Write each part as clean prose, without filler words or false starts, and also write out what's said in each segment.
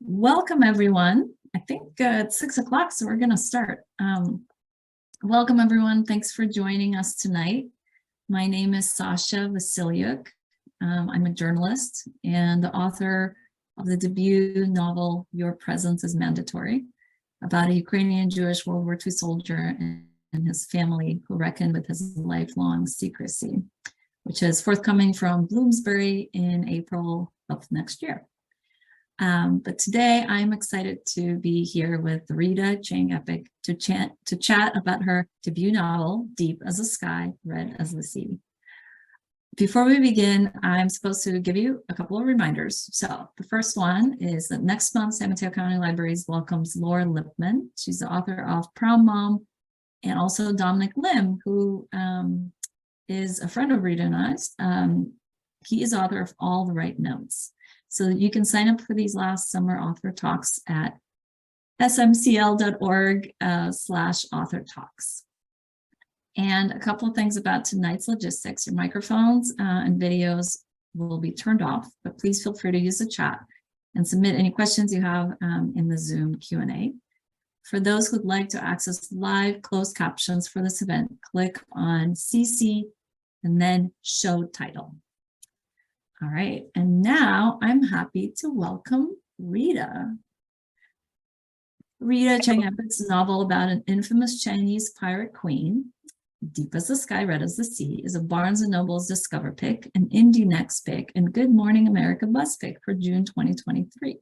Welcome, everyone. I think it's 6 o'clock, so we're going to start. Welcome, everyone. Thanks for joining us tonight. My name is Sasha Vasilyuk. I'm a journalist and the author of the debut novel, Your Presence is Mandatory, about a Ukrainian Jewish World War II soldier and his family who reckoned with his lifelong secrecy, which is forthcoming from Bloomsbury in April of next year. But today I'm excited to be here with Rita Chang-Eppig to chat about her debut novel, Deep as the Sky, Red as the Sea. Before we begin, I'm supposed to give you a couple of reminders. So the first one is that next month, San Mateo County Libraries welcomes Laura Lipman. She's the author of Prom Mom, and also Dominic Lim, who is a friend of Rita and I's. He is author of All the Right Notes. So you can sign up for these last summer author talks at smcl.org/author talks. And a couple of things about tonight's logistics. Your microphones and videos will be turned off, but please feel free to use the chat and submit any questions you have in the Zoom Q&A. For those who'd like to access live closed captions for this event, click on CC and then Show Title. All right, and now I'm happy to welcome Rita. Rita Chang-Eppig's novel about an infamous Chinese pirate queen, Deep as the Sky, Red as the Sea, is a Barnes & Noble's Discover pick, an Indie Next pick, and Good Morning America Bus pick for June 2023,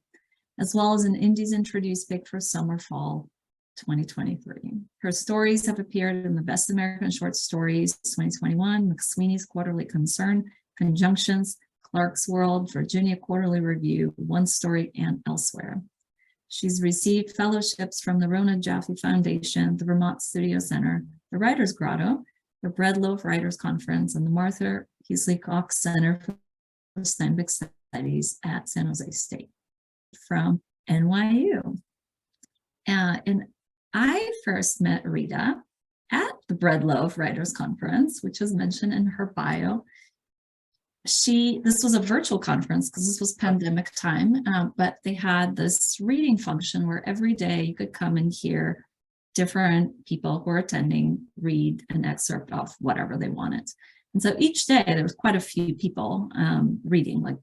as well as an Indies Introduced pick for Summer-Fall 2023. Her stories have appeared in the Best American Short Stories 2021, McSweeney's Quarterly Concern, Conjunctions, Clark's World, Virginia Quarterly Review, One Story, and elsewhere. She's received fellowships from the Rona Jaffe Foundation, the Vermont Studio Center, the Writers Grotto, the Breadloaf Writers Conference, and the Martha Heasley Cox Center for Steinbeck Studies at San Jose State from NYU. And I first met Rita at the Breadloaf Writers Conference, which is mentioned in her bio. This was a virtual conference because this was pandemic time, but they had this reading function where every day you could come and hear different people who are attending read an excerpt of whatever they wanted. And so each day there was quite a few people reading, like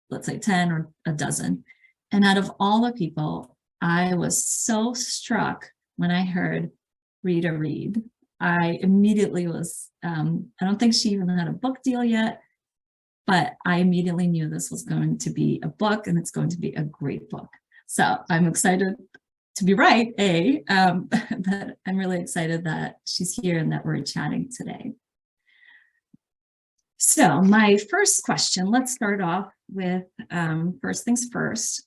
let's say 10 or a dozen. And out of all the people, I was so struck when I heard Rita read. I immediately was, I don't think she even had a book deal yet, but I immediately knew this was going to be a book and it's going to be a great book. So I'm excited to be right, but I'm really excited that she's here and that we're chatting today. So my first question, let's start off with first things first.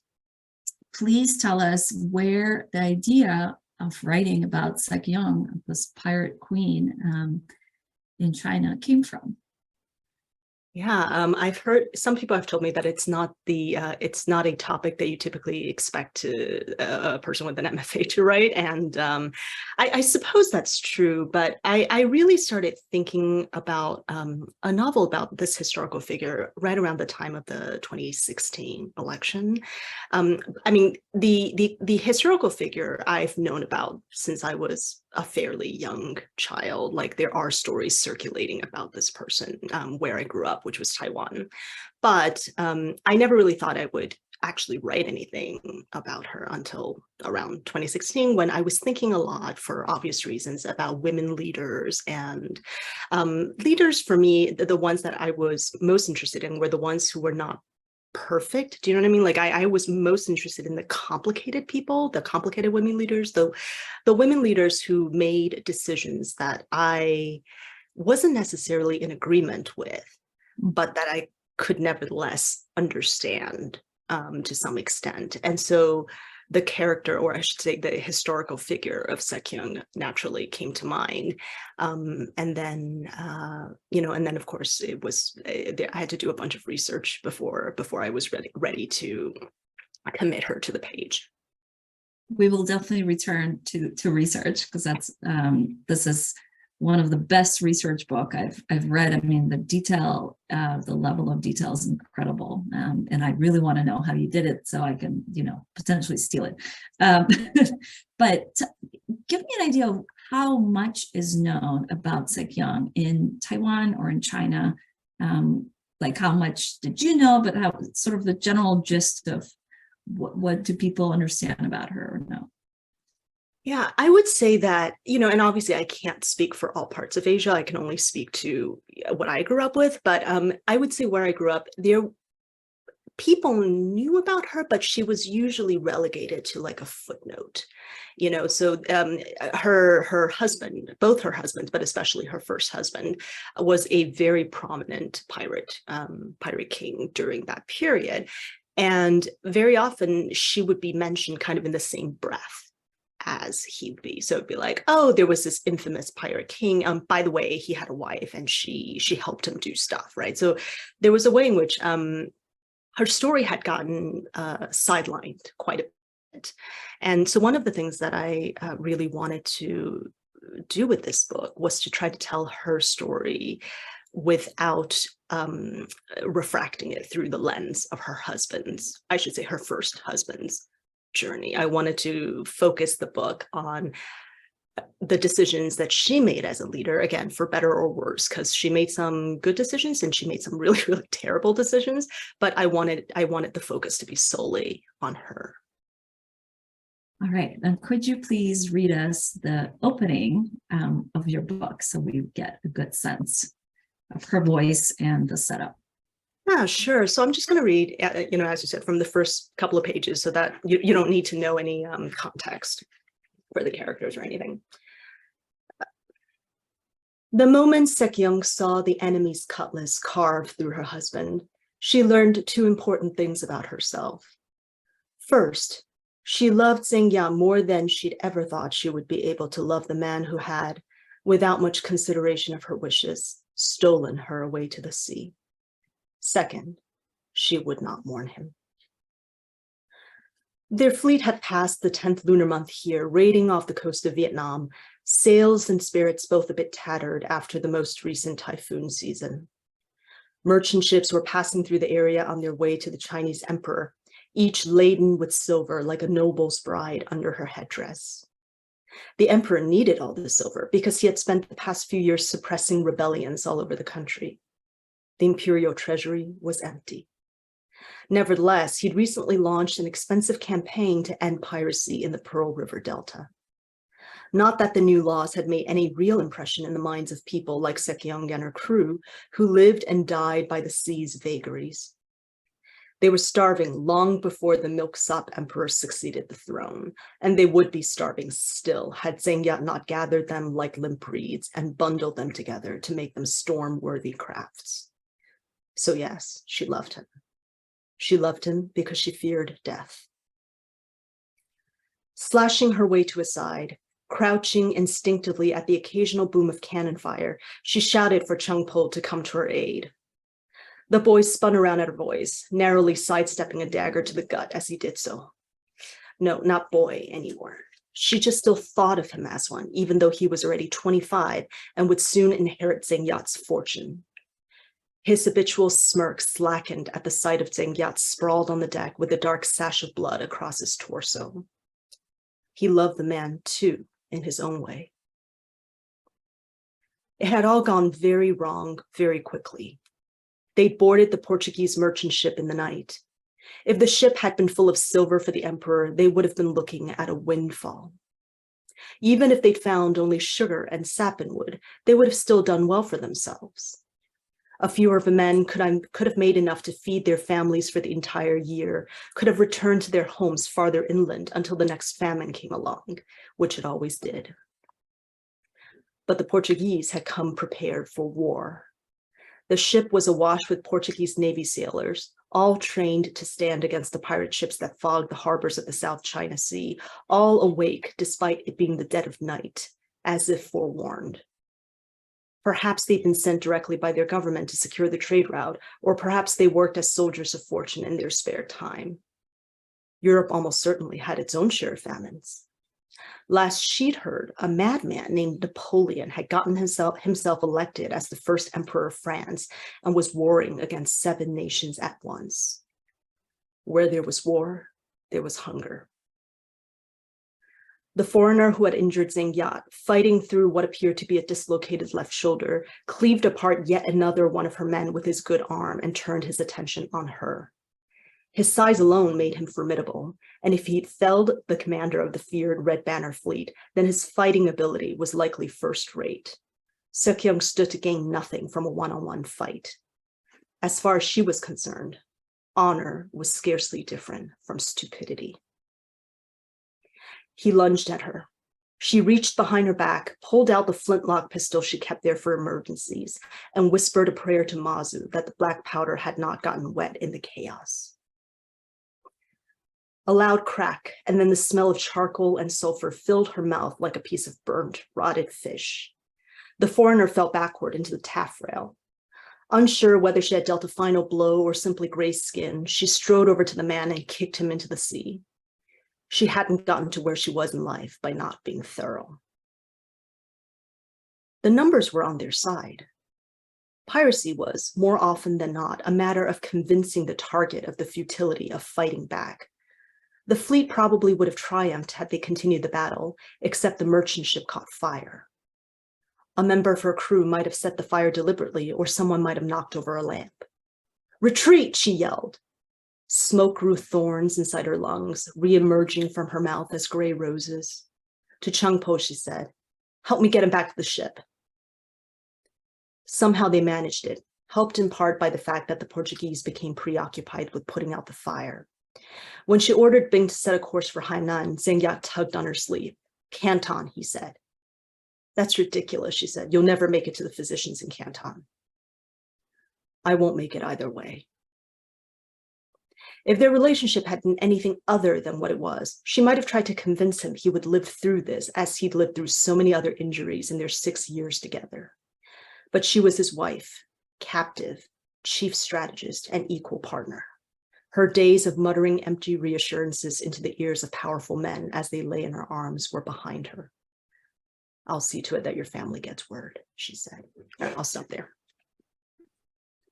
Please tell us where the idea of writing about Shek Yeung, this pirate queen in China, came from. Yeah, I've heard some people have told me that it's not a topic that you typically expect a person with an MFA to write, and I suppose that's true. But I really started thinking about a novel about this historical figure right around the time of the 2016 election. I mean, the historical figure I've known about since I was a fairly young child. Like, there are stories circulating about this person where I grew up, which was Taiwan. But I never really thought I would actually write anything about her until around 2016, when I was thinking a lot, for obvious reasons, about women leaders. And leaders, for me, the ones that I was most interested in were the ones who were not perfect. Do you know what I mean? Like, I was most interested in the complicated people, the complicated women leaders, the women leaders who made decisions that I wasn't necessarily in agreement with, but that I could nevertheless understand to some extent. And so the character, or I should say the historical figure of Shek Yeung, naturally came to mind. And then of course I had to do a bunch of research before I was ready to commit her to the page. We will definitely return to research, because that's this is one of the best research book I've read. I mean, the level of detail is incredible, and I really want to know how you did it so I can, potentially steal it. But give me an idea of how much is known about Shek Yeung in Taiwan or in China. Like, how much did you know, but how sort of the general gist of what do people understand about her or know? Yeah, I would say that, and obviously I can't speak for all parts of Asia. I can only speak to what I grew up with. But I would say where I grew up, people knew about her, but she was usually relegated to like a footnote. So her husband, both her husbands, but especially her first husband, was a very prominent pirate king during that period. And very often she would be mentioned kind of in the same breath as he'd be. So it'd be like, oh, there was this infamous pirate king. By the way, he had a wife and she helped him do stuff, right? So there was a way in which her story had gotten sidelined quite a bit. And so one of the things that I really wanted to do with this book was to try to tell her story without refracting it through the lens of her first husband's journey. I wanted to focus the book on the decisions that she made as a leader, again, for better or worse, because she made some good decisions and she made some really, really terrible decisions. But I wanted the focus to be solely on her. All right, and could you please read us the opening of your book so we get a good sense of her voice and the setup? Yeah, sure. So I'm just going to read, as you said, from the first couple of pages so that you don't need to know any context for the characters or anything. The moment Shek Yeung saw the enemy's cutlass carved through her husband, she learned two important things about herself. First, she loved Zhengyat more than she'd ever thought she would be able to love the man who had, without much consideration of her wishes, stolen her away to the sea. Second, she would not mourn him. Their fleet had passed the 10th lunar month here, raiding off the coast of Vietnam, sails and spirits both a bit tattered after the most recent typhoon season. Merchant ships were passing through the area on their way to the Chinese emperor, each laden with silver like a noble's bride under her headdress. The emperor needed all the silver because he had spent the past few years suppressing rebellions all over the country. The imperial treasury was empty. Nevertheless, he'd recently launched an expensive campaign to end piracy in the Pearl River Delta. Not that the new laws had made any real impression in the minds of people like Shek Yeung and her crew, who lived and died by the sea's vagaries. They were starving long before the milksop emperor succeeded the throne, and they would be starving still had Zhengyat not gathered them like limp reeds and bundled them together to make them storm-worthy crafts. So yes, she loved him. She loved him because she feared death. Slashing her way to his side, crouching instinctively at the occasional boom of cannon fire, she shouted for Chung-po to come to her aid. The boy spun around at her voice, narrowly sidestepping a dagger to the gut as he did so. No, not boy anymore. She just still thought of him as one, even though he was already 25 and would soon inherit Zhengyat's fortune. His habitual smirk slackened at the sight of Zhengyat sprawled on the deck with a dark sash of blood across his torso. He loved the man, too, in his own way. It had all gone very wrong very quickly. They'd boarded the Portuguese merchant ship in the night. If the ship had been full of silver for the emperor, they would have been looking at a windfall. Even if they'd found only sugar and sapin wood, they would have still done well for themselves. A few of the men could have made enough to feed their families for the entire year, could have returned to their homes farther inland until the next famine came along, which it always did. But the Portuguese had come prepared for war. The ship was awash with Portuguese Navy sailors, all trained to stand against the pirate ships that fogged the harbors of the South China Sea, all awake despite it being the dead of night, as if forewarned. Perhaps they'd been sent directly by their government to secure the trade route, or perhaps they worked as soldiers of fortune in their spare time. Europe almost certainly had its own share of famines. Last she'd heard, a madman named Napoleon had gotten himself elected as the first emperor of France and was warring against 7 nations at once. Where there was war, there was hunger. The foreigner who had injured Zhang Yat, fighting through what appeared to be a dislocated left shoulder, cleaved apart yet another one of her men with his good arm and turned his attention on her. His size alone made him formidable, and if he'd felled the commander of the feared Red Banner fleet, then his fighting ability was likely first-rate. Shek Yeung stood to gain nothing from a one-on-one fight. As far as she was concerned, honor was scarcely different from stupidity. He lunged at her. She reached behind her back, pulled out the flintlock pistol she kept there for emergencies, and whispered a prayer to Mazu that the black powder had not gotten wet in the chaos. A loud crack, and then the smell of charcoal and sulfur filled her mouth like a piece of burnt, rotted fish. The foreigner fell backward into the taffrail. Unsure whether she had dealt a final blow or simply grazed skin, she strode over to the man and kicked him into the sea. She hadn't gotten to where she was in life by not being thorough. The numbers were on their side. Piracy was, more often than not, a matter of convincing the target of the futility of fighting back. The fleet probably would have triumphed had they continued the battle, except the merchant ship caught fire. A member of her crew might have set the fire deliberately, or someone might have knocked over a lamp. "Retreat!" she yelled. Smoke grew thorns inside her lungs, re-emerging from her mouth as gray roses. To Chung-po, she said, "Help me get him back to the ship." Somehow they managed it, helped in part by the fact that the Portuguese became preoccupied with putting out the fire. When she ordered Bing to set a course for Hainan, Zhang Yat tugged on her sleeve. "Canton," he said. "That's ridiculous," she said. "You'll never make it to the physicians in Canton." "I won't make it either way." If their relationship had been anything other than what it was, she might have tried to convince him he would live through this as he'd lived through so many other injuries in their 6 years together. But she was his wife, captive, chief strategist, and equal partner. Her days of muttering empty reassurances into the ears of powerful men as they lay in her arms were behind her. "I'll see to it that your family gets word," she said. All right, I'll stop there.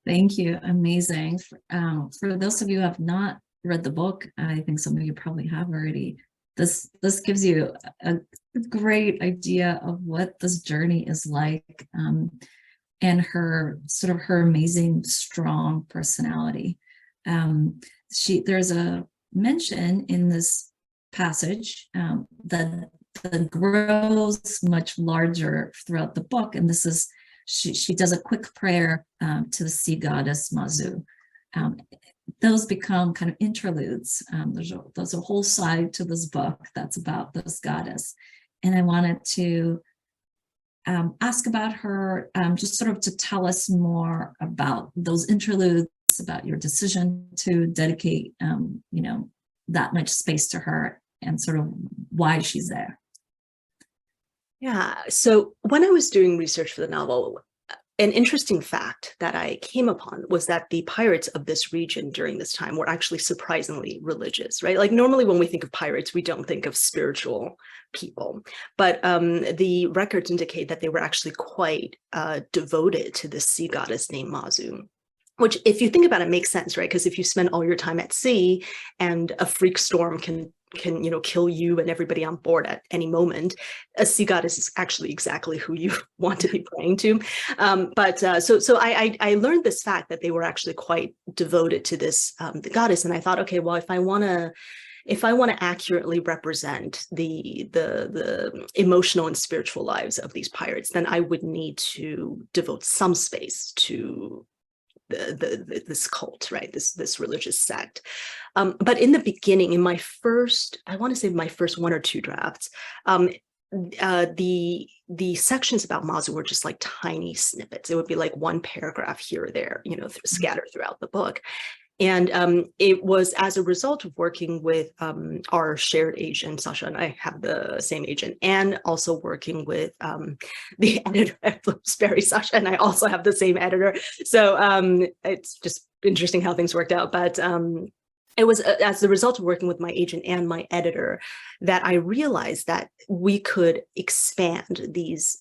Thank you. Amazing. For those of you who have not read the book, I think some of you probably have already. This gives you a great idea of what this journey is like, and her amazing, strong personality. There's a mention in this passage that grows much larger throughout the book, and this is she does a quick prayer to the sea goddess Mazu. Those become kind of interludes. There's a whole side to this book that's about this goddess, and I wanted to ask about her, just sort of to tell us more about those interludes, about your decision to dedicate, that much space to her, and sort of why she's there. Yeah, so when I was doing research for the novel, an interesting fact that I came upon was that the pirates of this region during this time were actually surprisingly religious, right? Like normally when we think of pirates, we don't think of spiritual people, but the records indicate that they were actually quite devoted to this sea goddess named Mazu. Which, if you think about it, makes sense, right? Because if you spend all your time at sea and a freak storm can kill you and everybody on board at any moment, a sea goddess is actually exactly who you want to be praying to. So I learned this fact that they were actually quite devoted to this the goddess, and I thought, okay, well, if I want to accurately represent the emotional and spiritual lives of these pirates, then I would need to devote some space to this cult, right? This religious sect. But in the beginning, in my first, I want to say my first 1 or 2 drafts, the sections about Mazu were just like tiny snippets. It would be like 1 paragraph here or there, scattered throughout the book. And it was as a result of working with our shared agent, Sasha and I have the same agent, and also working with the editor at Bloomsbury. Sasha and I also have the same editor. So it's just interesting how things worked out. But it was as the result of working with my agent and my editor that I realized that we could expand these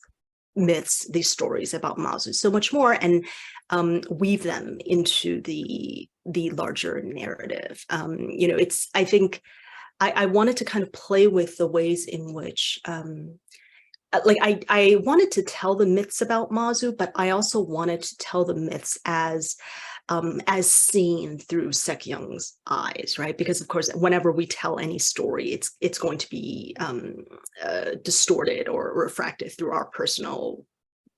myths, these stories about Mazu so much more, and weave them into the larger narrative. It's, I think I wanted to kind of play with the ways in which I wanted to tell the myths about Mazu, but I also wanted to tell the myths as seen through Shek Yeung's eyes, right? Because of course, whenever we tell any story, it's going to be distorted or refracted through our personal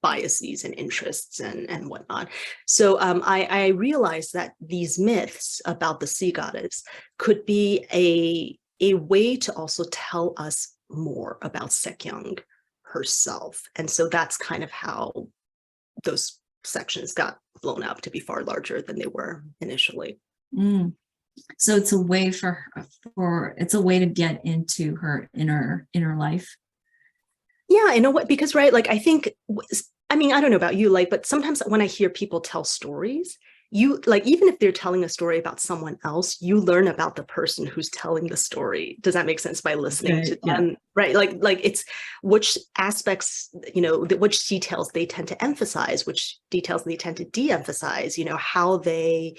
biases and interests and whatnot. So I realized that these myths about the sea goddess could be a way to also tell us more about Shek Yeung herself. And so that's kind of how those sections got blown up to be far larger than they were initially. So it's a way it's a way to get into her inner life. Yeah, in a way, because right, like I think, I mean, I don't know about you, like, but sometimes when I hear people tell stories, you like, even if they're telling a story about someone else, you learn about the person who's telling the story. Does that make sense? By listening to them, right? Like it's which aspects, which details they tend to emphasize, which details they tend to de-emphasize, how they,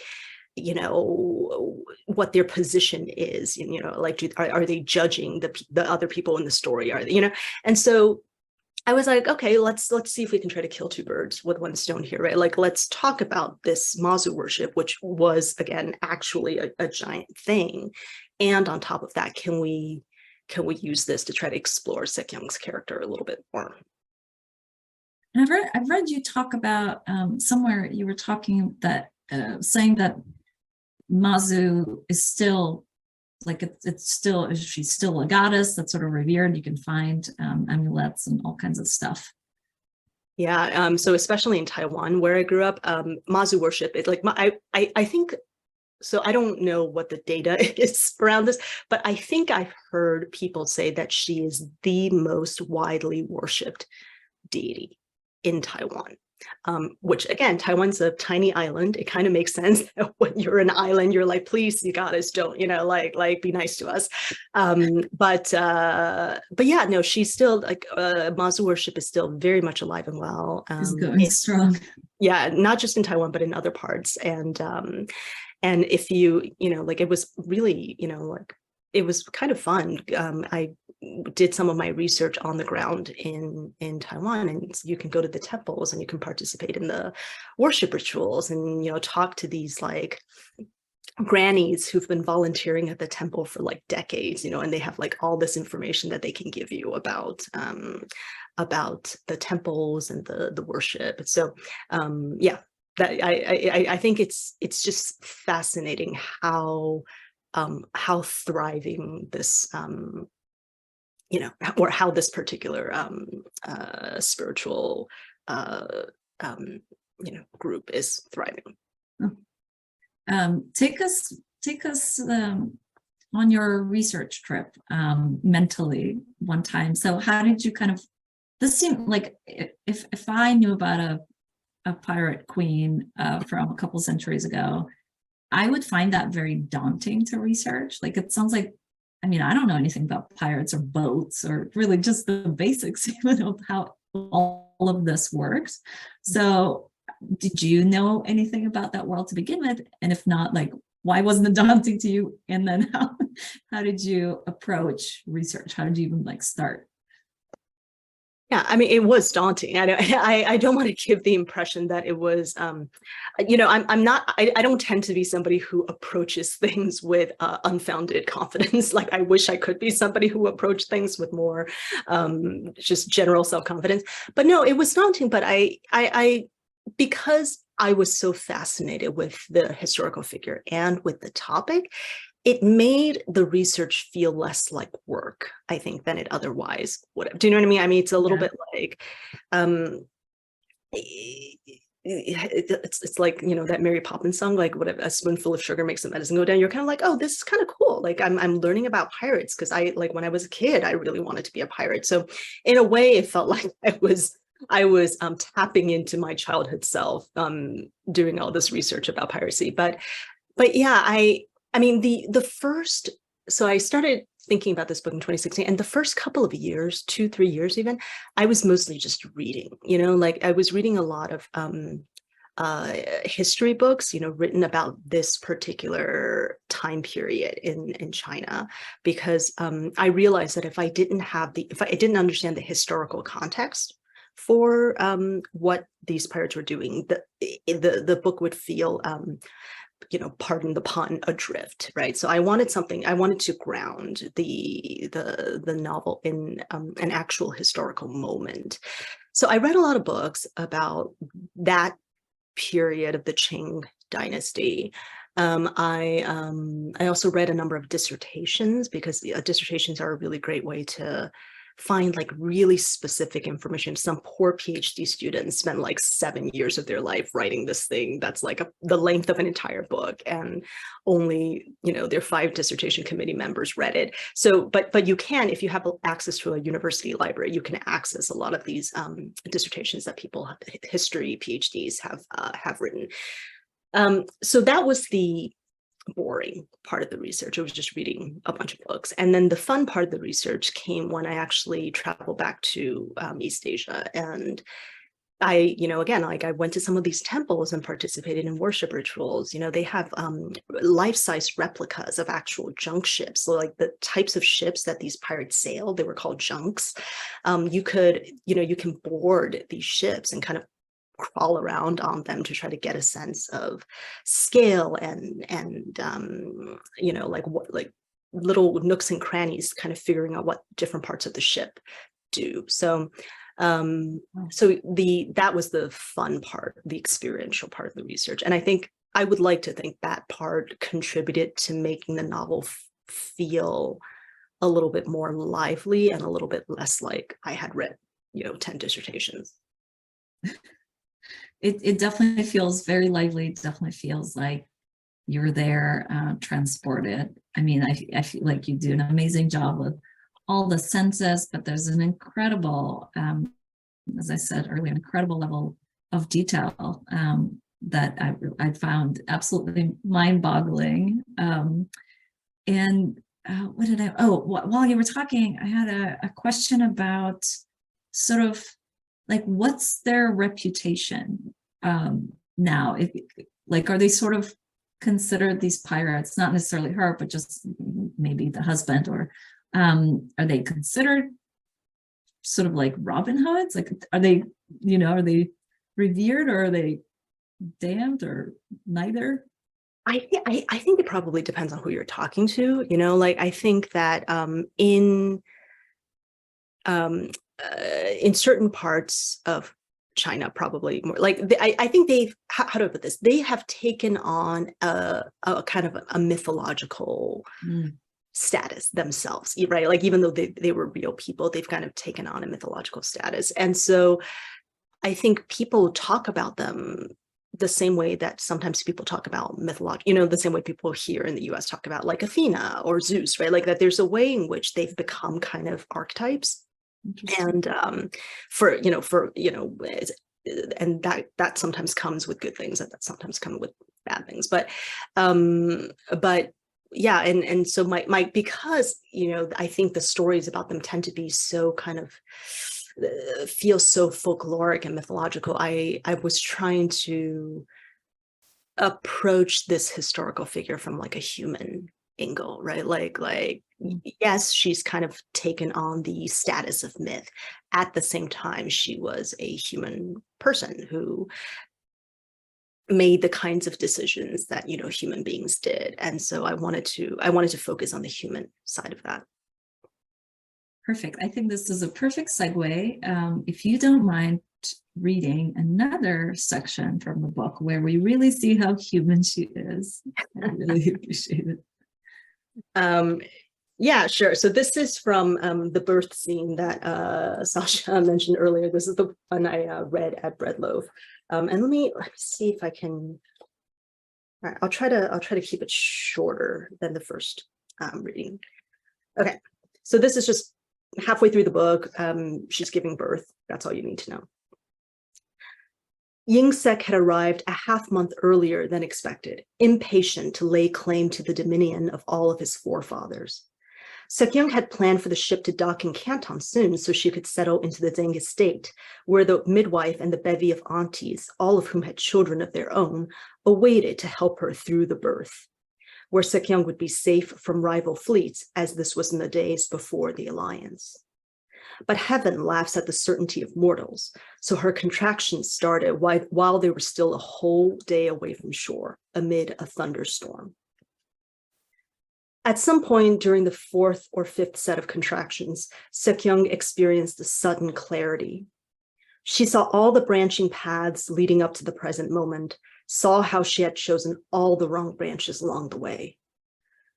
what their position is, like, are they judging the other people in the story? Are they, and so I was like, okay, let's see if we can try to kill two birds with one stone here, right? Like, let's talk about this Mazu worship, which was, again, actually a giant thing. And on top of that, can we use this to try to explore Shek Yeung's character a little bit more? And I've read you talk about somewhere you were talking that saying that Mazu is still like she's still a goddess that's sort of revered. You can find amulets and all kinds of stuff. Yeah, so especially in Taiwan, where I grew up, Mazu worship, it's like I think, so I don't know what the data is around this, but I think I've heard people say that she is the most widely worshipped deity in Taiwan. Which again, Taiwan's a tiny island. It kind of makes sense that when you're an island, you're like, please, you goddess, don't, like be nice to us. But yeah, no, she's still like Mazu worship is still very much alive and well. It's going strong. Yeah, not just in Taiwan, but in other parts. And if you, like it was really, like it was kind of fun. I did some of my research on the ground in Taiwan, and you can go to the temples and you can participate in the worship rituals and talk to these like grannies who've been volunteering at the temple for like decades, and they have like all this information that they can give you about the temples and the worship. So yeah, that I think it's just fascinating how thriving this or how this particular spiritual group is thriving. Take us on your research trip mentally one time. So how did you this seemed like, if I knew about a pirate queen from a couple centuries ago, I would find that very daunting to research. Like, it sounds like, I mean, I don't know anything about pirates or boats or really just the basics even of how all of this works. So did you know anything about that world to begin with? And if not, like, why wasn't it daunting to you? And then how did you approach research? How did you even like start? Yeah, I mean, it was daunting. I don't want to give the impression that it was, I'm not, I don't tend to be somebody who approaches things with unfounded confidence. Like, I wish I could be somebody who approached things with more just general self-confidence. But no, it was daunting. But I because I was so fascinated with the historical figure and with the topic, it made the research feel less like work, I think, than it otherwise would have. Do you know what I mean? I mean, it's a little bit like, it's like, that Mary Poppins song, like, whatever, a spoonful of sugar makes the medicine go down. You're kind of like, oh, this is kind of cool. Like, I'm learning about pirates because when I was a kid, I really wanted to be a pirate. So in a way, it felt like I was tapping into my childhood self, doing all this research about piracy. But yeah, I mean, the first, so I started thinking about this book in 2016, and the first couple of years, 2, 3 years even, I was mostly just reading, like I was reading a lot of history books, written about this particular time period in China, because I realized that if I didn't understand the historical context for what these pirates were doing, the book would feel pardon the pun, adrift, right? So I wanted to ground the novel in an actual historical moment. So I read a lot of books about that period of the Qing dynasty. I also read a number of dissertations, because dissertations are a really great way to find like really specific information. Some poor PhD students spend like 7 years of their life writing this thing that's like the length of an entire book, and only their 5 dissertation committee members read it. So but you can, if you have access to a university library, you can access a lot of these dissertations that people, history PhDs, have written. So that was the boring part of the research. It was just reading a bunch of books. And then the fun part of the research came when I actually traveled back to East Asia. And I, again, like I went to some of these temples and participated in worship rituals. They have life-size replicas of actual junk ships. So like the types of ships that these pirates sailed, they were called junks. You can board these ships and kind of crawl around on them to try to get a sense of scale and like little nooks and crannies, kind of figuring out what different parts of the ship do. So that was the fun part, the experiential part of the research. And I would like to think that part contributed to making the novel feel a little bit more lively and a little bit less like I had read 10 dissertations. It definitely feels very lively. It definitely feels like you're there, transported. I mean, I feel like you do an amazing job with all the senses, but there's an incredible, as I said earlier, incredible level of detail that I found absolutely mind-boggling. While you were talking, I had a question about sort of like, what's their reputation now? Are they sort of considered, these pirates, not necessarily her, but just maybe the husband, or are they considered sort of like Robin Hoods? Like, are they revered, or are they damned, or neither? I think it probably depends on who you're talking to. Like I think that in certain parts of China, probably more like I think how do I put this? They have taken on a kind of a mythological status themselves, right? Like even though they were real people, they've kind of taken on a mythological status. And so I think people talk about them the same way that sometimes people talk about mythology, the same way people here in the US talk about like Athena or Zeus, right? Like that there's a way in which they've become kind of archetypes. And and that sometimes comes with good things, and that sometimes comes with bad things. But yeah, and so my because I think the stories about them tend to be so kind of feel so folkloric and mythological. I was trying to approach this historical figure from like a human angle, right? Like yes, she's kind of taken on the status of myth. At the same time, she was a human person who made the kinds of decisions that human beings did. And so I wanted to focus on the human side of that. Perfect. I think this is a perfect segue. If you don't mind reading another section from the book where we really see how human she is, I really appreciate it. Yeah, sure. So this is from the birth scene that Sasha mentioned earlier. This is the one I read at Bread Loaf. And let me see if I can. All right, I'll try to keep it shorter than the first reading. Okay, so this is just halfway through the book. She's giving birth. That's all you need to know. Yeung-sek had arrived a half-month earlier than expected, impatient to lay claim to the dominion of all of his forefathers. Shek Yeung had planned for the ship to dock in Canton soon so she could settle into the Zheng estate, where the midwife and the bevy of aunties, all of whom had children of their own, awaited to help her through the birth, where Shek Yeung would be safe from rival fleets, as this was in the days before the alliance. But heaven laughs at the certainty of mortals, so her contractions started while they were still a whole day away from shore, amid a thunderstorm. At some point during the fourth or fifth set of contractions, Shek Yeung experienced a sudden clarity. She saw all the branching paths leading up to the present moment, saw how she had chosen all the wrong branches along the way.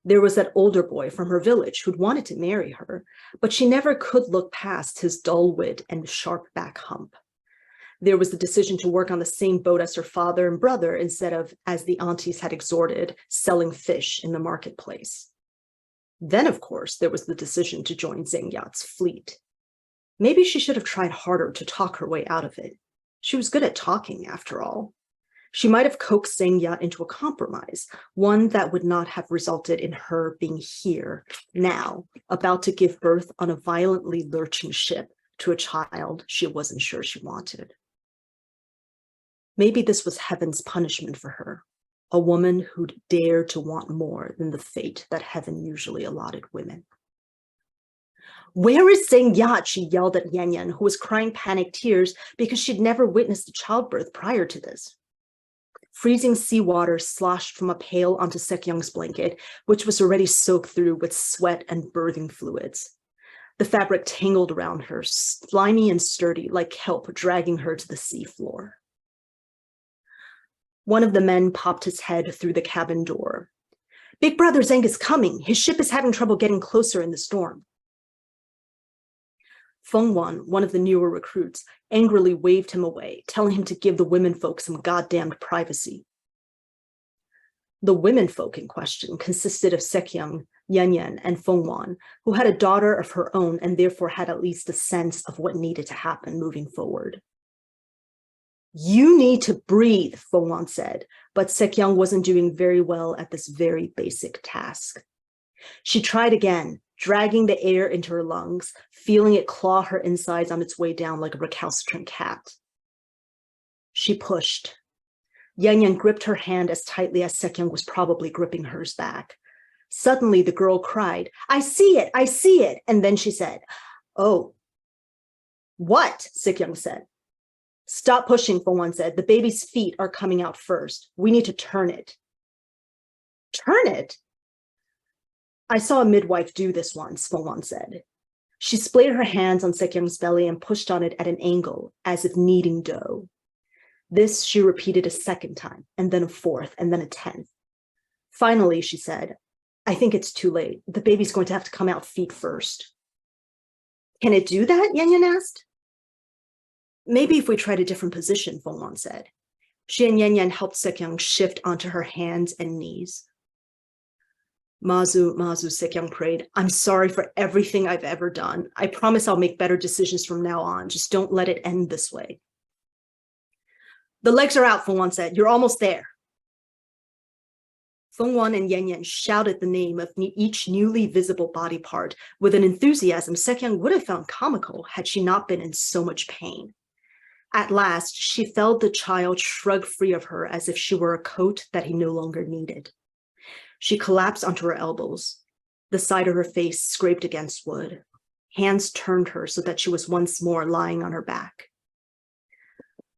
There was that older boy from her village who'd wanted to marry her, but she never could look past his dull wit and sharp back hump. There was the decision to work on the same boat as her father and brother instead of, as the aunties had exhorted, selling fish in the marketplace. Then, of course, there was the decision to join Zheng Yat's fleet. Maybe she should have tried harder to talk her way out of it. She was good at talking, after all. She might have coaxed Zheng Yat into a compromise, one that would not have resulted in her being here, now, about to give birth on a violently lurching ship to a child she wasn't sure she wanted. Maybe this was heaven's punishment for her, a woman who'd dared to want more than the fate that heaven usually allotted women. "Where is Zheng Yat?" she yelled at Yan Yan, who was crying panic tears because she'd never witnessed a childbirth prior to this. Freezing seawater sloshed from a pail onto Shek Yeung's blanket, which was already soaked through with sweat and birthing fluids. The fabric tangled around her, slimy and sturdy, like kelp dragging her to the sea floor. One of the men popped his head through the cabin door. "Big brother Zheng is coming. His ship is having trouble getting closer in the storm." Feng Wan, one of the newer recruits, angrily waved him away, telling him to give the womenfolk some goddamned privacy. The womenfolk in question consisted of Shek Yeung, Yan Yan, and Feng Wan, who had a daughter of her own and therefore had at least a sense of what needed to happen moving forward. "You need to breathe," Feng Wan said, but Shek Yeung wasn't doing very well at this very basic task. She tried again, dragging the air into her lungs, feeling it claw her insides on its way down like a recalcitrant cat. She pushed. Yan Yan gripped her hand as tightly as Shek Yeung was probably gripping hers back. Suddenly, the girl cried, I see it, and then she said, "Oh." "What?" Shek Yeung said. "Stop pushing," Feng Wan said. "The baby's feet are coming out first. We need to turn it." "Turn it?" "I saw a midwife do this once," Feng Wan said. She splayed her hands on Shek Yeung's belly and pushed on it at an angle, as if kneading dough. This she repeated a second time, and then a fourth, and then a 10th. Finally, she said, "I think it's too late. The baby's going to have to come out feet first." "Can it do that?" Yan Yan asked. "Maybe if we tried a different position," Feng Wan said. She and Yan Yan helped Shek Yeung shift onto her hands and knees. "Mazu, Mazu," Shek Yeung prayed. "I'm sorry for everything I've ever done. I promise I'll make better decisions from now on. Just don't let it end this way." "The legs are out," Feng Wan said. "You're almost there." Feng Wan and Yan Yan shouted the name of each newly visible body part with an enthusiasm Shek Yeung would have found comical had she not been in so much pain. At last, she felt the child shrug free of her as if she were a coat that he no longer needed. She collapsed onto her elbows. The side of her face scraped against wood. Hands turned her so that she was once more lying on her back.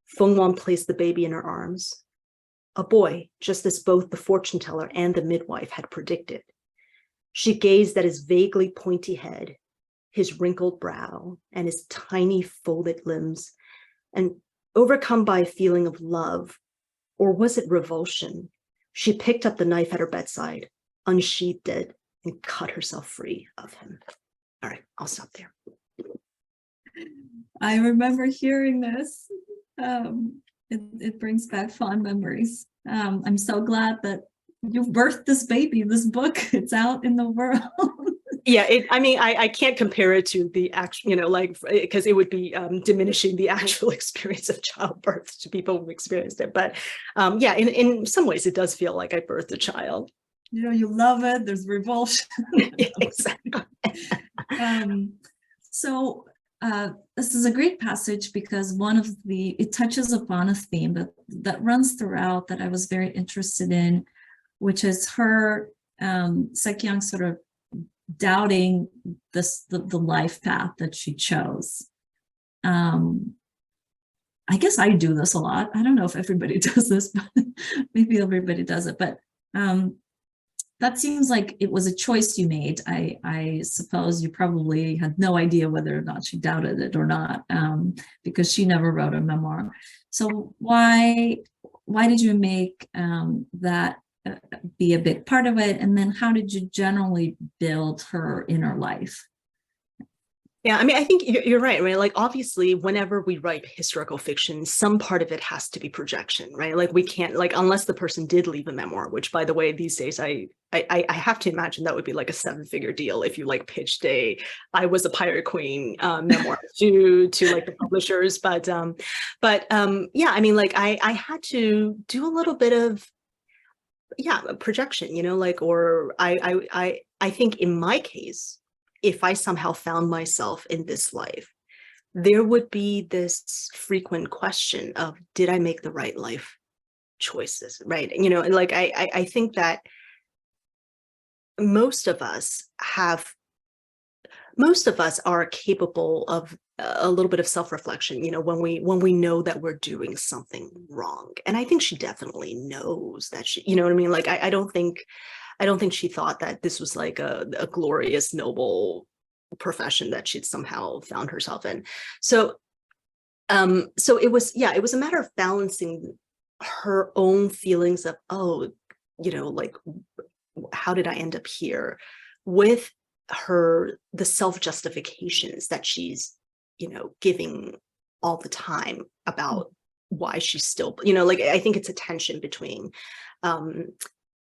Feng Wan placed the baby in her arms. A boy, just as both the fortune teller and the midwife had predicted. She gazed at his vaguely pointy head, his wrinkled brow, and his tiny folded limbs, and overcome by a feeling of love, or was it revulsion, she picked up the knife at her bedside, unsheathed it, and cut herself free of him. All right, I'll stop there. I remember hearing this. It brings back fond memories. I'm so glad that you birthed this baby, this book. It's out in the world. Yeah, I mean, I can't compare it to the actual, like, because it would be diminishing the actual experience of childbirth to people who've experienced it. But yeah, in some ways, it does feel like I birthed a child. You love it. There's revulsion. Exactly. So this is a great passage because it touches upon a theme that runs throughout that I was very interested in, which is her, Shek Yeung, sort of doubting the life path that she chose. I guess I do this a lot. I don't know if everybody does this, but maybe everybody does it. But that seems like it was a choice you made. I suppose you probably had no idea whether or not she doubted it or not, because she never wrote a memoir. So why did you make that be a big part of it? And then how did you generally build her inner life? Yeah, I mean, I think you're right, right? Like, obviously, whenever we write historical fiction, some part of it has to be projection, right? Like, we can't, like, unless the person did leave a memoir, which, by the way, these days, I have to imagine that would be like a 7-figure deal if you like pitched I was a pirate queen memoir to like the publishers. But yeah, I mean, like, I had to do a little bit of, yeah, projection, like, or I think in my case, if I somehow found myself in this life, there would be this frequent question of, did I make the right life choices? Right. And, and like, I think that most of us are capable of a little bit of self-reflection, when we know that we're doing something wrong. And I think she definitely knows that you know what I mean? Like, I don't think she thought that this was like a glorious, noble profession that she'd somehow found herself in. So it was a matter of balancing her own feelings of, oh, like, how did I end up here, with the self-justifications that she's, giving all the time about why she's still, like, I think it's a tension between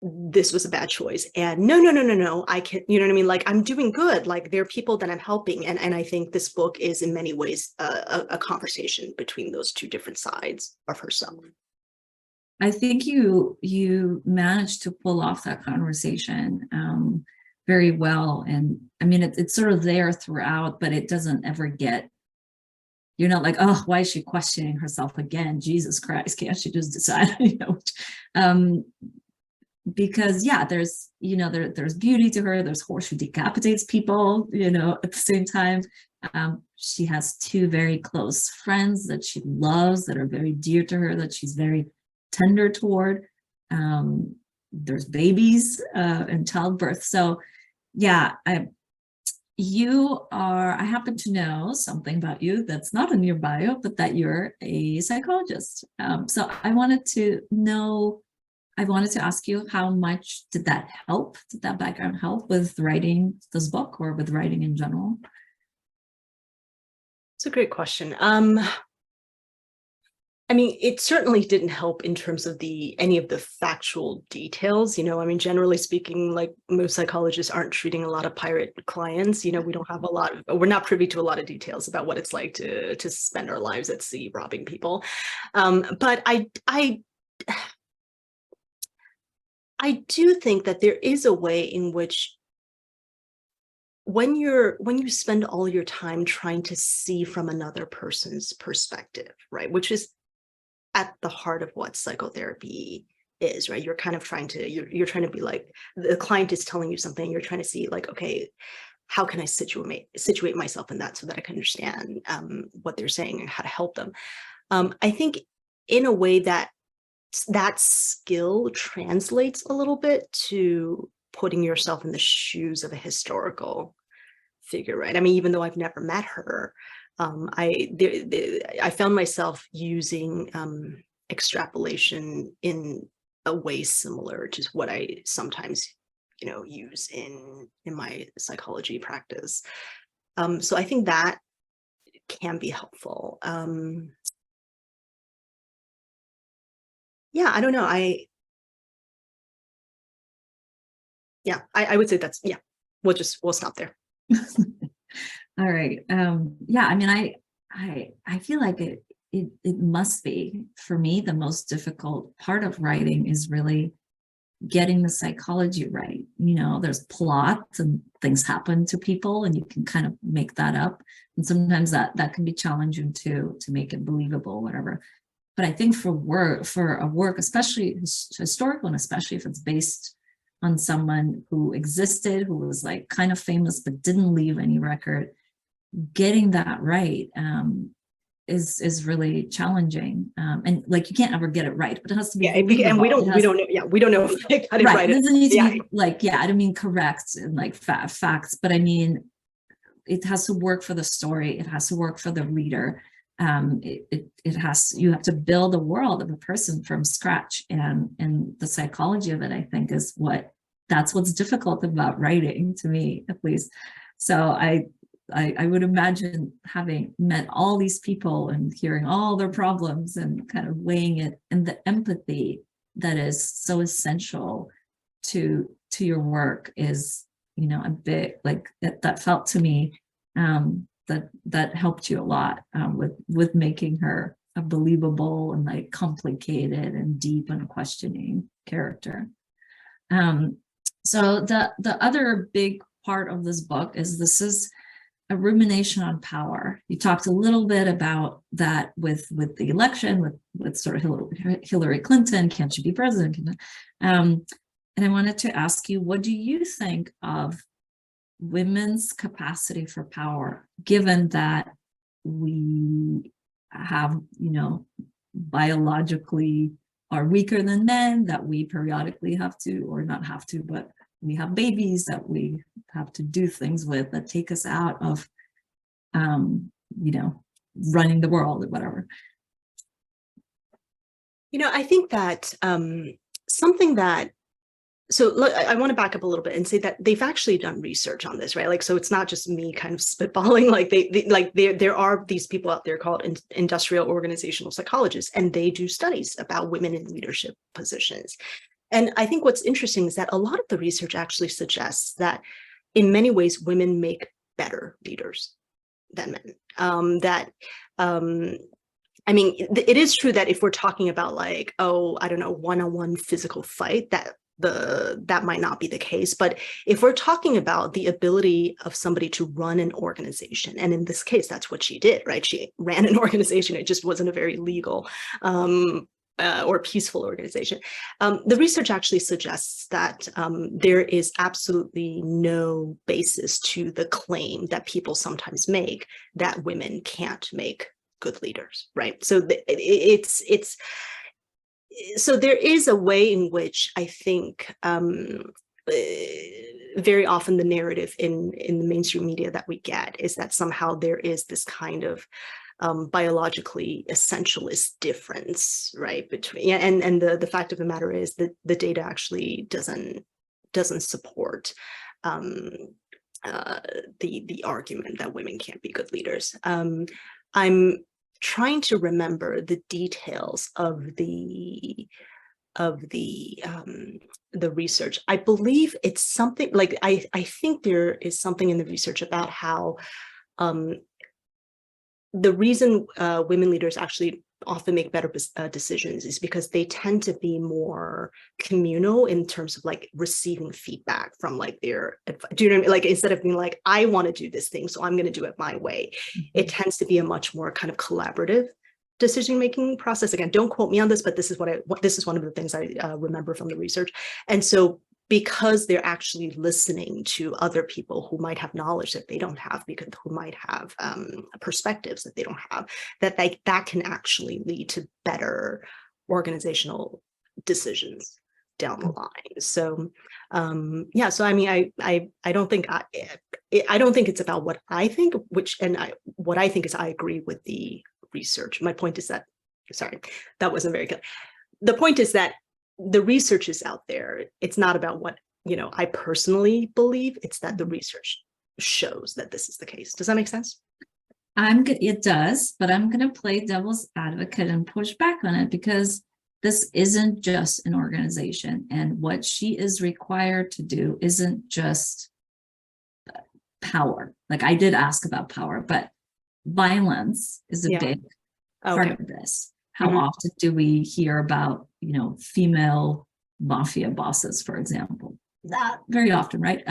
this was a bad choice and no, I can, you know what I mean? Like, I'm doing good. Like, there are people that I'm helping. And I think this book is in many ways a conversation between those two different sides of herself. I think you managed to pull off that conversation very well. And I mean, it's sort of there throughout, but it doesn't ever you're not like, oh, why is she questioning herself again? Jesus Christ, can't she just decide? Because yeah, there's there's beauty to her. There's horse who decapitates people, at the same time. She has two very close friends that she loves, that are very dear to her, that she's very tender toward. There's babies and childbirth. So yeah, I happen to know something about you that's not in your bio, but that you're a psychologist. So I wanted to ask you, how much did that help? Did that background help with writing this book or with writing in general? It's a great question. I mean, it certainly didn't help in terms of any of the factual details. I mean, generally speaking, like, most psychologists aren't treating a lot of pirate clients. We don't have we're not privy to a lot of details about what it's like to spend our lives at sea robbing people. But I do think that there is a way in which, when you spend all your time trying to see from another person's perspective, right, which is at the heart of what psychotherapy is, right? You're kind of trying to be like, the client is telling you something, you're trying to see, like, okay, how can I situate myself in that so that I can understand what they're saying and how to help them. I think in a way that skill translates a little bit to putting yourself in the shoes of a historical figure, right? I mean, even though I've never met her, I found myself using extrapolation in a way similar to what I sometimes, use in my psychology practice. So I think that can be helpful. Yeah, I don't know. I would say that's, yeah. we'll stop there. All right. Yeah, I mean, I feel like it must be, for me, the most difficult part of writing is really getting the psychology right. There's plots and things happen to people, and you can kind of make that up. And sometimes that can be challenging to make it believable, whatever. But I think for a work, especially historical, and especially if it's based on someone who existed, who was like kind of famous but didn't leave any record, getting that right is really challenging. And like, you can't ever get it right, but it has to be believable. And we don't know. Yeah, we don't know if I got it right. It doesn't need to be like, I don't mean correct and like facts, but I mean, it has to work for the story. It has to work for the reader. You have to build a world of a person from scratch, and the psychology of it, I think, is that's what's difficult about writing, to me at least. So I would imagine having met all these people and hearing all their problems and kind of weighing it, and the empathy that is so essential to your work is, a bit like that felt to me that helped you a lot with making her a believable and like complicated and deep and questioning character. So the other big part of this book is this is a rumination on power. You talked a little bit about that with the election, with sort of Hillary Clinton, can she be president? And I wanted to ask you, what do you think of women's capacity for power, given that we have, biologically are weaker than men, that we periodically have to, or not have to, but we have babies that we have to do things with that take us out of, running the world or whatever. I think that something that, so look, I want to back up a little bit and say that they've actually done research on this, right? Like, so it's not just me kind of spitballing. Like there are these people out there called industrial organizational psychologists, and they do studies about women in leadership positions. And I think what's interesting is that a lot of the research actually suggests that in many ways, women make better leaders than men. I mean, it is true that if we're talking about like, I don't know, one-on-one physical fight, that might not be the case. But if we're talking about the ability of somebody to run an organization, and in this case, that's what she did, right? She ran an organization. It just wasn't a very legal or peaceful organization. The research actually suggests that there is absolutely no basis to the claim that people sometimes make that women can't make good leaders, right? So so there is a way in which I think very often the narrative in the mainstream media that we get is that somehow there is this kind of biologically essentialist difference, right? Between, and the fact of the matter is that the data actually doesn't support the argument that women can't be good leaders. I'm trying to remember the details of the research. I believe it's something like, I think there is something in the research about how the reason women leaders actually often make better decisions is because they tend to be more communal in terms of like receiving feedback from like their, do you know what I mean? Like, instead of being like, I want to do this thing, so I'm going to do it my way. It tends to be a much more kind of collaborative decision-making process. Again, don't quote me on this, but this is this is one of the things I remember from the research. And so because they're actually listening to other people who might have knowledge that they don't have, because who might have perspectives that they don't have, that can actually lead to better organizational decisions down the line. So yeah, so I mean, I don't think I don't think it's about what I think, what I think is I agree with the research. My point is that, sorry, that wasn't very good. The point is that the research is out there. It's not about what, I personally believe. It's that the research shows that this is the case. Does that make sense? It does, but I'm going to play devil's advocate and push back on it, because this isn't just an organization, and what she is required to do isn't just power. Like I did ask about power, but violence is a Yeah. big part Okay. of this. How often do we hear about, female mafia bosses, for example? Not very often, right?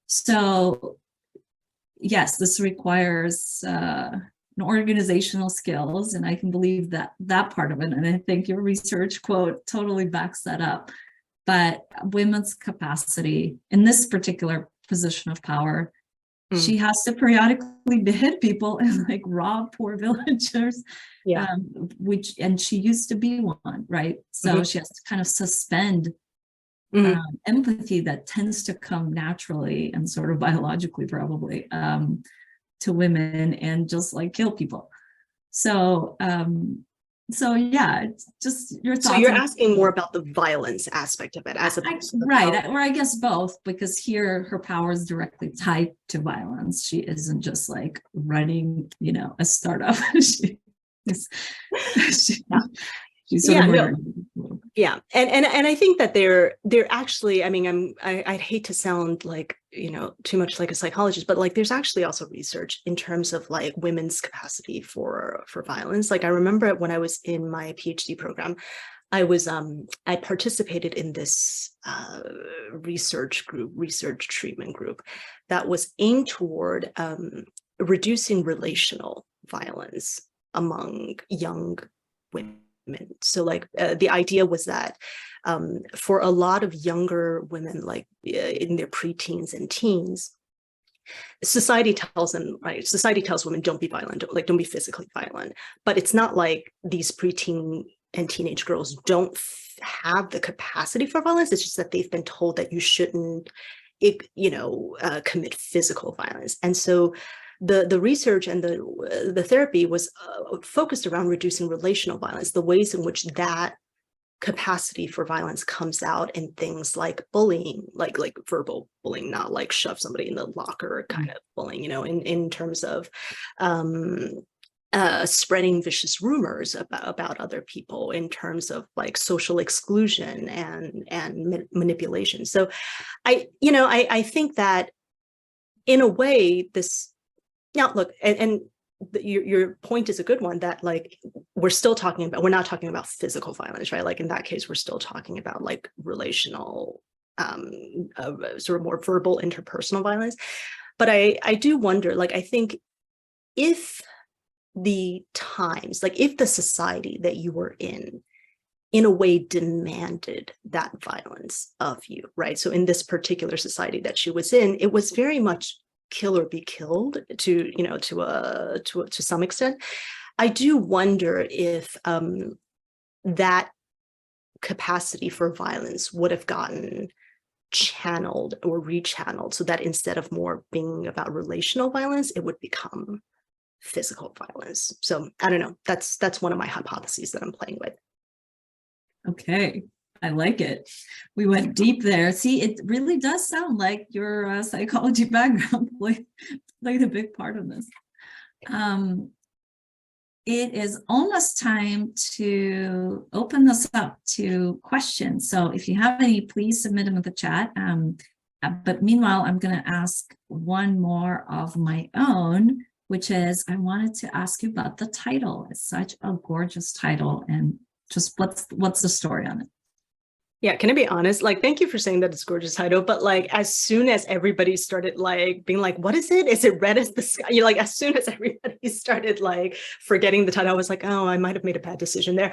So yes, this requires an organizational skills, and I can believe that part of it. And I think your research quote totally backs that up. But women's capacity in this particular position of power, she has to periodically behead people and like rob poor villagers. Yeah. And she used to be one, right? So she has to kind of suspend empathy that tends to come naturally and sort of biologically probably to women, and just like kill people. So yeah, it's just your thoughts. So you're asking more about the violence aspect of it as opposed to the power. Or I guess both, because here her power is directly tied to violence. She isn't just like running, a startup. she's sort of murdering. Yeah, and I think that they're actually, I mean, I'd hate to sound like, too much like a psychologist, but like there's actually also research in terms of like women's capacity for violence. Like I remember when I was in my PhD program, I participated in this research treatment group that was aimed toward reducing relational violence among young women. So like the idea was that for a lot of younger women, like in their preteens and teens, society tells them, right? Society tells women, don't be violent, don't be physically violent. But it's not like these preteen and teenage girls don't have the capacity for violence. It's just that they've been told that you shouldn't, commit physical violence. And so the research and the therapy was focused around reducing relational violence, the ways in which that capacity for violence comes out in things like bullying, like verbal bullying, not like shove somebody in the locker kind of bullying, in terms of spreading vicious rumors about other people, in terms of like social exclusion and manipulation. So I think that in a way this. Now, look, and your point is a good one, that like we're not talking about physical violence, right? Like in that case, we're still talking about like relational, sort of more verbal interpersonal violence. But I do wonder, like, I think if the times, like if the society that you were in a way demanded that violence of you, right? So in this particular society that she was in, it was very much kill or be killed to some extent. I do wonder if that capacity for violence would have gotten channeled or rechanneled, so that instead of more being about relational violence, it would become physical violence. So I don't know. That's one of my hypotheses that I'm playing with. Okay. I like it. We went deep there. See, it really does sound like your psychology background played a big part of this. It is almost time to open this up to questions. So if you have any, please submit them in the chat. But meanwhile, I'm going to ask one more of my own, which is, I wanted to ask you about the title. It's such a gorgeous title, and just what's the story on it? Yeah, can I be honest? Like, thank you for saying that it's a gorgeous title, but like as soon as everybody started like being like, what is it? Is it red as the sky? Like as soon as everybody started like forgetting the title, I was like, oh, I might have made a bad decision there.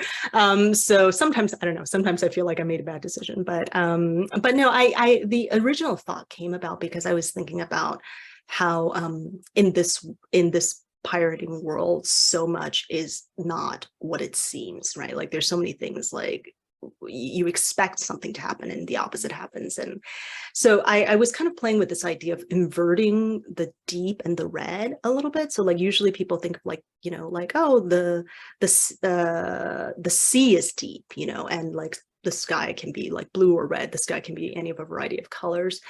So sometimes, I don't know, sometimes I feel like I made a bad decision, but no, I the original thought came about because I was thinking about how in this pirating world, so much is not what it seems, right? Like there's so many things, like you expect something to happen and the opposite happens. And so I was kind of playing with this idea of inverting the deep and the red a little bit. So like usually people think of like, like, oh, the sea is deep, and like the sky can be like blue or red. The sky can be any of a variety of colors.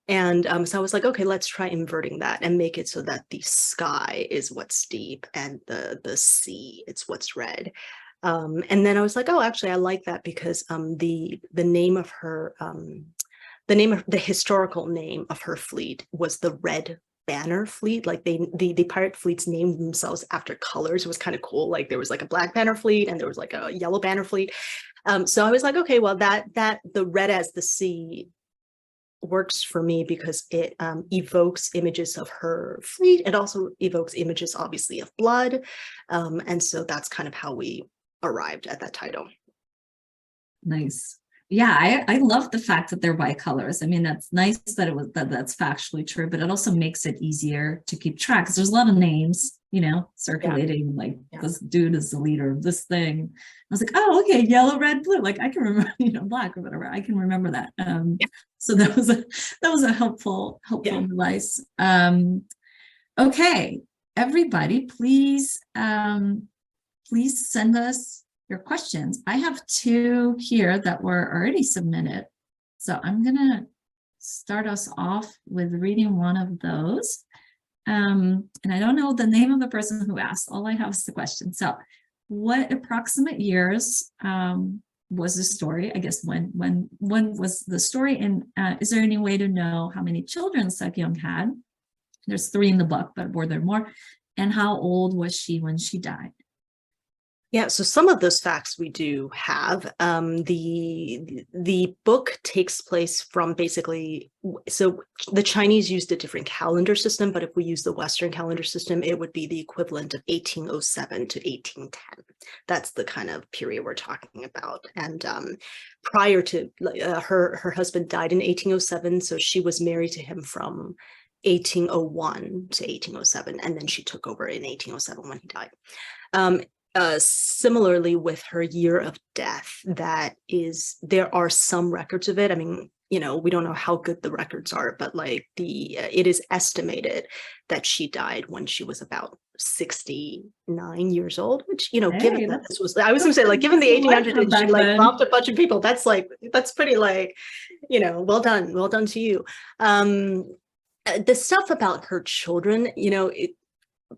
And so I was like, okay, let's try inverting that and make it so that the sky is what's deep and the sea, it's what's red. And then I was like, oh, actually, I like that because the name of her the name of the historical name of her fleet was the Red Banner Fleet. Like the pirate fleets named themselves after colors. It was kind of cool. Like there was like a Black Banner Fleet and there was like a Yellow Banner Fleet. So I was like, okay, well that the red as the sea works for me because it evokes images of her fleet. It also evokes images, obviously, of blood. And so that's kind of how we arrived at that title. Nice. Yeah, I love the fact that they're bicolors. I mean, that's nice that that's factually true, but it also makes it easier to keep track because there's a lot of names, circulating. Like this dude is the leader of this thing. I was like, oh, okay, yellow, red, blue. Like I can remember, black or whatever. I can remember that. So that was a helpful device. Okay, everybody, please send us your questions. I have 2 here that were already submitted. So I'm going to start us off with reading one of those. And I don't know the name of the person who asked. All I have is the question. So what approximate years was the story? I guess when was the story? And is there any way to know how many children Shek Yeung had? There's 3 in the book, but were there more? And how old was she when she died? Yeah, so some of those facts we do have. The book takes place from basically, so the Chinese used a different calendar system, but if we use the Western calendar system, it would be the equivalent of 1807 to 1810. That's the kind of period we're talking about. And prior to her husband died in 1807, so she was married to him from 1801 to 1807, and then she took over in 1807 when he died. Similarly with her year of death, there are some records of it. I mean, we don't know how good the records are, but like it is estimated that she died when she was about 69 years old, which, given that this was, I was gonna say, like, given the 1800s, and she like robbed a bunch of people, that's pretty like, well done to you. The stuff about her children,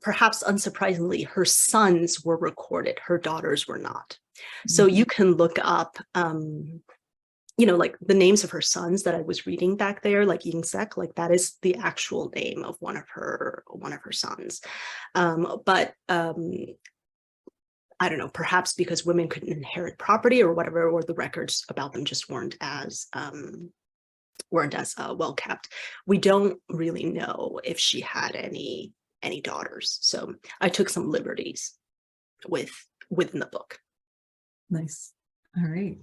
perhaps unsurprisingly, her sons were recorded, her daughters were not. So you can look up, like the names of her sons that I was reading back there, like Yeung-sek, like that is the actual name of one of her sons. But I don't know, perhaps because women couldn't inherit property or whatever, or the records about them just weren't as well kept. We don't really know if she had any daughters. So I took some liberties within the book. Nice. All right.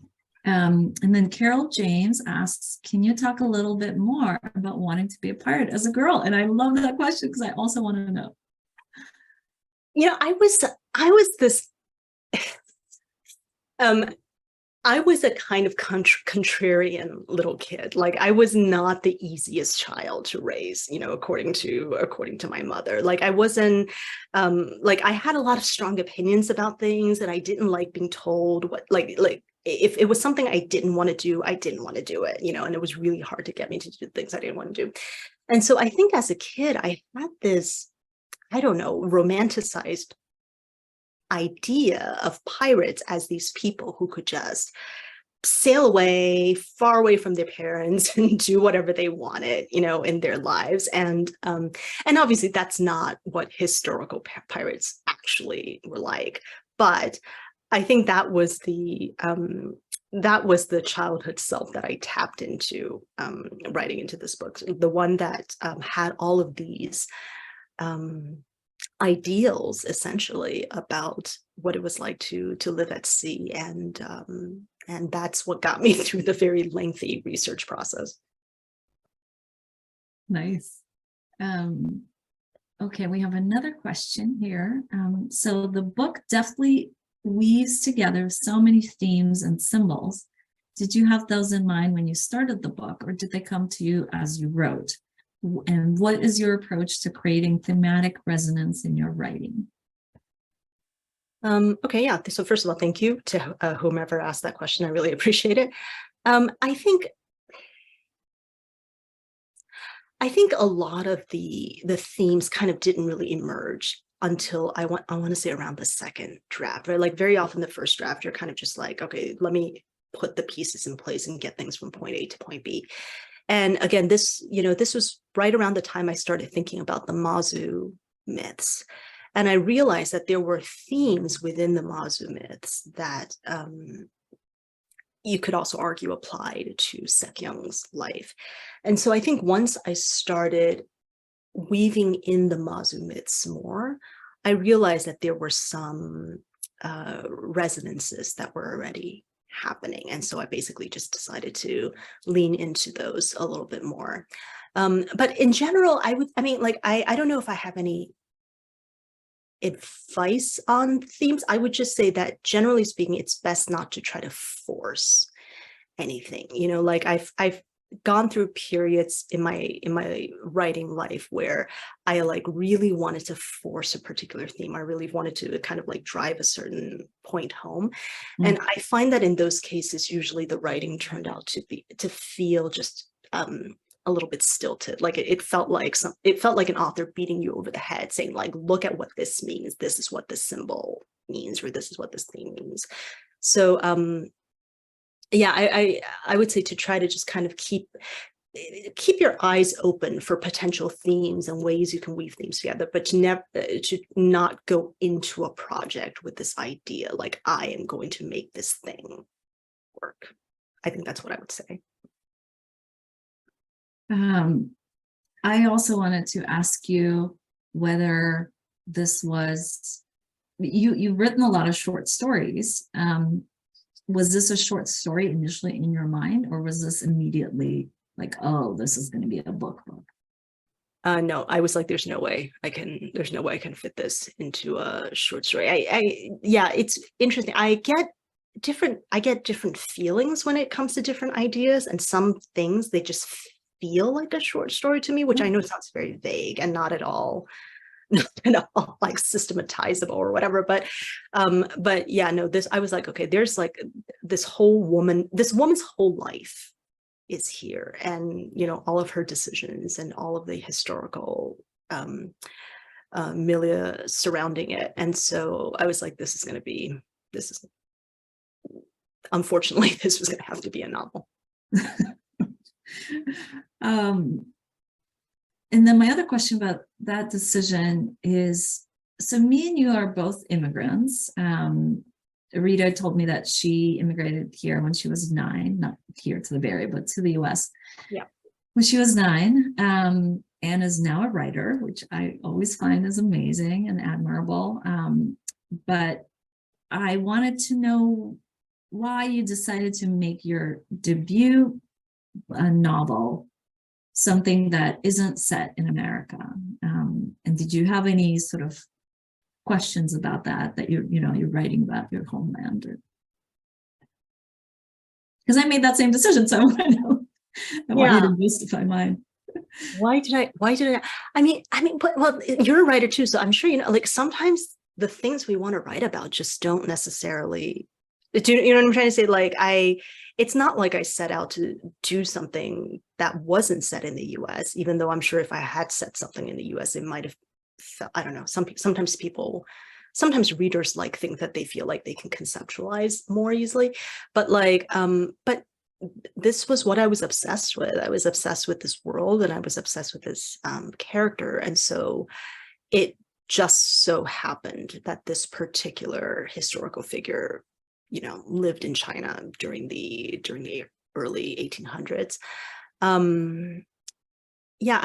And then Carol James asks, can you talk a little bit more about wanting to be a pirate as a girl? And I love that question because I also want to know. I was a kind of contrarian little kid. Like I was not the easiest child to raise, according to my mother. Like I wasn't, like I had a lot of strong opinions about things, and I didn't like being told what, like if it was something I didn't want to do, I didn't want to do it, and it was really hard to get me to do things I didn't want to do. And so I think as a kid, I had this, I don't know, romanticized idea of pirates as these people who could just sail away far away from their parents and do whatever they wanted, in their lives. And obviously that's not what historical pirates actually were like. But I think that was the childhood self that I tapped into writing into this book, the one that had all of these ideals essentially about what it was like to live at sea, and that's what got me through the very lengthy research process. Nice. Okay, we have another question here. So the book definitely weaves together so many themes and symbols. Did you have those in mind when you started the book, or did they come to you as you wrote? And what is your approach to creating thematic resonance in your writing? Okay, yeah. So first of all, thank you to whomever asked that question. I really appreciate it. I think a lot of the themes kind of didn't really emerge until I want to say around the second draft, right? Like very often the first draft, you're kind of just like, okay, let me put the pieces in place and get things from point A to point B. And again, this was right around the time I started thinking about the Mazu myths. And I realized that there were themes within the Mazu myths that you could also argue applied to Shek Yeung's life. And so I think once I started weaving in the Mazu myths more, I realized that there were some resonances that were already happening. And so I basically just decided to lean into those a little bit more. But in general, I don't know if I have any advice on themes. I would just say that generally speaking, it's best not to try to force anything. Like I've gone through periods in my writing life where I like really wanted to force a particular theme. I really wanted to kind of like drive a certain point home. And I find that in those cases, usually the writing turned out to feel just a little bit stilted. Like it felt like an author beating you over the head, saying like, look at what this means. This is what this symbol means, or this is what this theme means. So yeah, I would say to try to just kind of keep your eyes open for potential themes and ways you can weave themes together, but to not go into a project with this idea like I am going to make this thing work. I think that's what I would say. I also wanted to ask you whether this was, you've written a lot of short stories. Was this a short story initially in your mind, or was this immediately like, oh, this is going to be a book? No, I was like, there's no way I can fit this into a short story. Yeah, it's interesting. I get different feelings when it comes to different ideas, and some things, they just feel like a short story to me, which I know sounds very vague and not at all like systematizable or whatever, but yeah, no, I was like, okay, there's like this woman's whole life is here, and all of her decisions and all of the historical milieu surrounding it. And so I was like, unfortunately, this was going to have to be a novel. And then my other question about that decision is, so me and you are both immigrants. Rita told me that she immigrated here when she was 9, not here to the Bay Area, but to the US. Yeah. When she was 9, and is now a writer, which I always find is amazing and admirable. But I wanted to know why you decided to make your debut novel something that isn't set in America. And did you have any sort of questions about that you're writing about your homeland? Because I made that same decision, so I want you to justify mine. Why did I? I mean, but well, you're a writer too, so I'm sure like sometimes the things we want to write about just don't necessarily. Do you know what I'm trying to say? Like it's not like I set out to do something that wasn't set in the US, even though I'm sure if I had set something in the US, it might have felt, I don't know, sometimes readers like think that they feel like they can conceptualize more easily. But like, but this was what I was obsessed with. I was obsessed with this world, and I was obsessed with this character. And so it just so happened that this particular historical figure lived in China during the early 1800s. Yeah,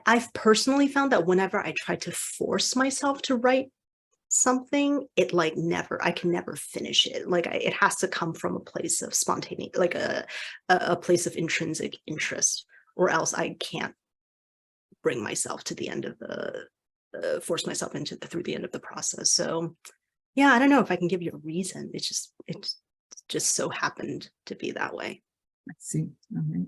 I've personally found that whenever I try to force myself to write something, I can never finish it. Like it has to come from a place of spontaneity, like a place of intrinsic interest, or else I can't bring myself to the end of force myself through the end of the process. So yeah, I don't know if I can give you a reason. It's just so happened to be that way. I see. Okay.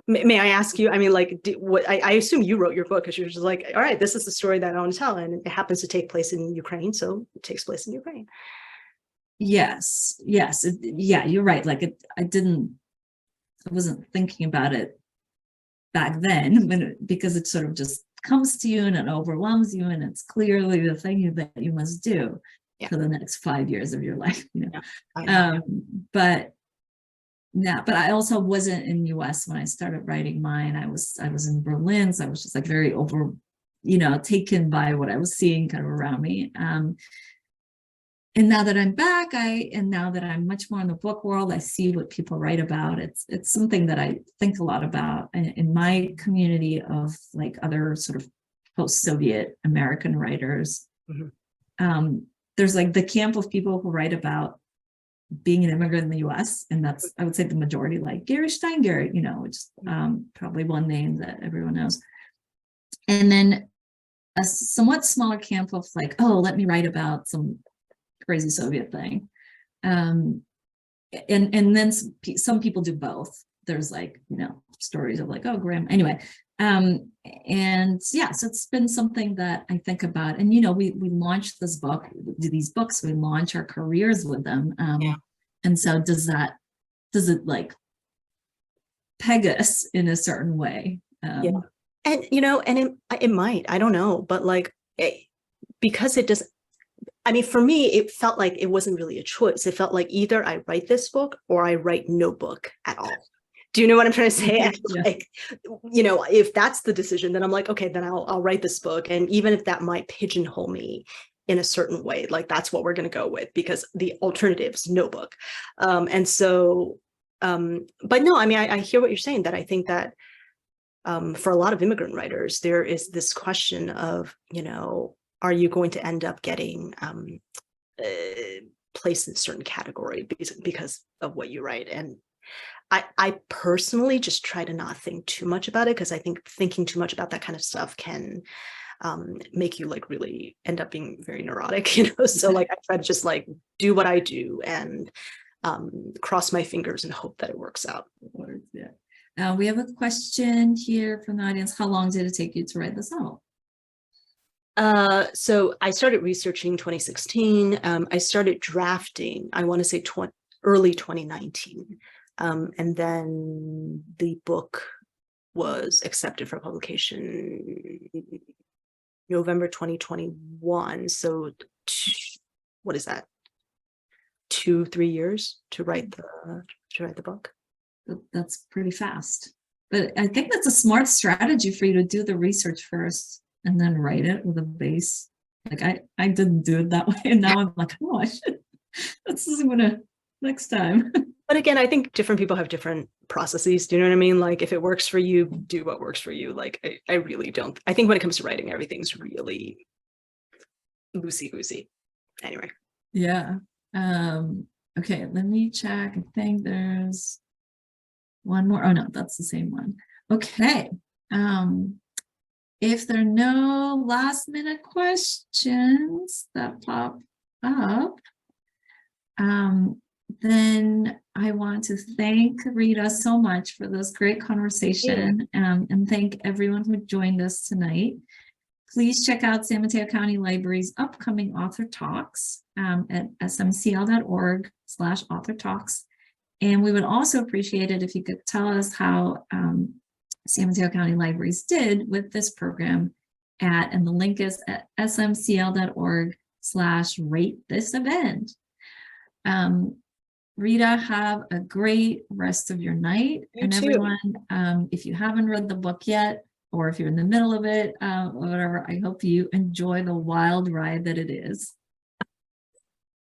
May I ask you? I mean, like, I assume you wrote your book because you're just like, all right, this is the story that I want to tell, and it happens to take place in Ukraine, so it takes place in Ukraine. Yes. Yeah, you're right. Like I wasn't thinking about it back then, because it sort of just comes to you and it overwhelms you, and it's clearly the thing that you must do for the next 5 years of your life. Yeah, I know. But Yeah, but I also wasn't in US when I started writing mine. I was in Berlin, so I was just like very taken by what I was seeing kind of around me. And now that I'm back, and now that I'm much more in the book world, I see what people write about. It's something that I think a lot about in my community of like other sort of post-Soviet American writers. Mm-hmm. There's like the camp of people who write about being an immigrant in the US, and that's, I would say, the majority, like Gary Steingart, which is probably one name that everyone knows. And then a somewhat smaller camp of like, oh, let me write about some crazy Soviet thing. And then some people do both. There's like, stories of like, oh, Graham. Anyway, and yeah, so it's been something that I think about. And, we launched this book, these books, we launch our careers with them. Yeah. And so does it like peg us in a certain way? Yeah. And, and it might, I don't know, but like, because it does, I mean, for me, it felt like it wasn't really a choice. It felt like either I write this book or I write no book at all. Do you know what I'm trying to say? Yeah. Like, if that's the decision, then I'm like, okay, then I'll write this book. And even if that might pigeonhole me in a certain way, like that's what we're going to go with, because the alternative's no book. And so, but no, I mean, I hear what you're saying, that I think that for a lot of immigrant writers, there is this question of, are you going to end up getting placed in a certain category because of what you write? And I personally just try to not think too much about it, because I think thinking too much about that kind of stuff can make you like really end up being very neurotic, So like I try to just like do what I do and cross my fingers and hope that it works out. Yeah. We have a question here from the audience. How long did it take you to write this novel? So I started researching 2016. I started drafting, I want to say early 2019. And then the book was accepted for publication November 2021. So what is that? 2-3 years to write the book. That's pretty fast. But I think that's a smart strategy for you to do the research first and then write it with a base. Like I didn't do it that way, and now I'm like, oh, I should. This is gonna next time. But again, I think different people have different processes. Do you know what I mean? Like if it works for you, do what works for you. Like I really don't. I think when it comes to writing, everything's really loosey-goosey. Anyway. Yeah. Okay, let me check. I think there's one more. Oh no, that's the same one. Okay. If there are no last minute questions that pop up, then I want to thank Rita so much for this great conversation, and thank everyone who joined us tonight. Please check out San Mateo County Library's upcoming author talks at smcl.org/author talks. And we would also appreciate it if you could tell us how San Mateo County Libraries did with this program and the link is at smcl.org/rate this event. Rita, have a great rest of your night. You and too. Everyone, if you haven't read the book yet, or if you're in the middle of it, whatever, I hope you enjoy the wild ride that it is.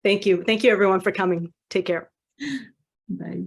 Thank you. Thank you everyone for coming. Take care. Bye.